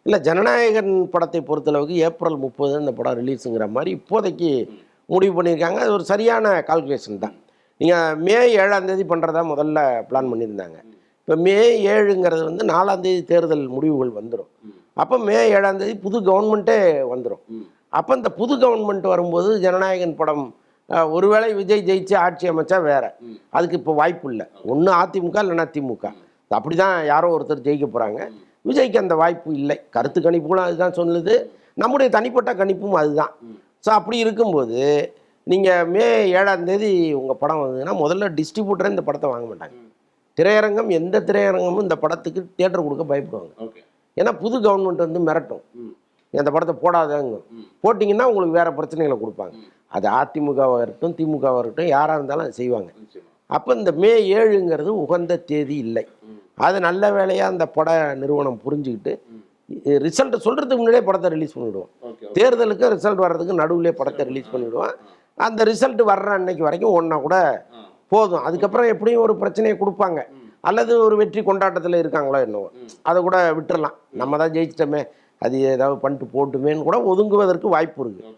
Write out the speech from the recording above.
இல்லை, ஜனநாயகன் படத்தை பொறுத்தளவுக்கு ஏப்ரல் 30 இந்த படம் ரிலீஸுங்கிற மாதிரி இப்போதைக்கு முடிவு பண்ணியிருக்காங்க. அது ஒரு சரியான கால்குலேஷன் தான். நீங்கள் மே 7ஆம் தேதி பண்ணுறதா முதல்ல பிளான் பண்ணியிருந்தாங்க. இப்போ மே 7ங்கிறது வந்து 4ஆம் தேதி தேர்தல் முடிவுகள் வந்துடும். அப்போ மே 7ஆம் தேதி புது கவர்மெண்ட்டே வந்துடும். அப்போ இந்த புது கவர்மெண்ட் வரும்போது ஜனநாயகன் படம் ஒருவேளை விஜய் ஜெயிச்சு ஆட்சி அமைச்சா வேற, அதுக்கு இப்போ வாய்ப்பு இல்லை. ஒன்று அதிமுக இல்லைன்னா திமுக, அப்படி தான் யாரோ ஒருத்தர் ஜெயிக்க போகிறாங்க. விஜய்க்கு அந்த வாய்ப்பு இல்லை. கருத்து கணிப்புகளும் அதுதான் சொல்லுது, நம்முடைய தனிப்பட்ட கணிப்பும் அதுதான். ஸோ அப்படி இருக்கும்போது நீங்கள் மே 7ஆம் தேதி உங்கள் படம் வந்ததுன்னா முதல்ல டிஸ்ட்ரிபியூட்டரே இந்த படத்தை வாங்க மாட்டாங்க. திரையரங்கம், எந்த திரையரங்கமும் இந்த படத்துக்கு தியேட்டர் கொடுக்க பயப்படுவாங்க. ஏன்னா புது கவர்மெண்ட் வந்து மிரட்டும், அந்த படத்தை போடாதங்க, போட்டிங்கன்னா உங்களுக்கு வேறு பிரச்சனைகளை கொடுப்பாங்க. அது அதிமுகவாக இருக்கட்டும் திமுகவாக இருக்கட்டும் யாராக இருந்தாலும் அதை செய்வாங்க. அப்போ இந்த மே 7ங்கிறது உகந்த தேதி இல்லை. அது நல்ல வேலையாக அந்த பட நிறுவனம் புரிஞ்சுக்கிட்டு ரிசல்ட் சொல்கிறதுக்கு முன்னாடியே படத்தை ரிலீஸ் பண்ணிவிடுவோம். தேர்தலுக்கு ரிசல்ட் வர்றதுக்கு நடுவிலே படத்தை ரிலீஸ் பண்ணிவிடுவோம். அந்த ரிசல்ட் வர்ற அன்னைக்கு வரைக்கும் ஒன்றா கூட போதும். அதுக்கப்புறம் எப்படியும் ஒரு பிரச்சனையை கொடுப்பாங்க, அல்லது ஒரு வெற்றி கொண்டாட்டத்தில் இருக்காங்களோ என்னவோ, அதை கூட விட்டுறலாம். நம்ம தான் ஜெயிச்சிட்டோமே, அது ஏதாவது பண்ணிட்டு போட்டுமேன்னு கூட ஒதுங்குவதற்கு வாய்ப்பு இருக்குது.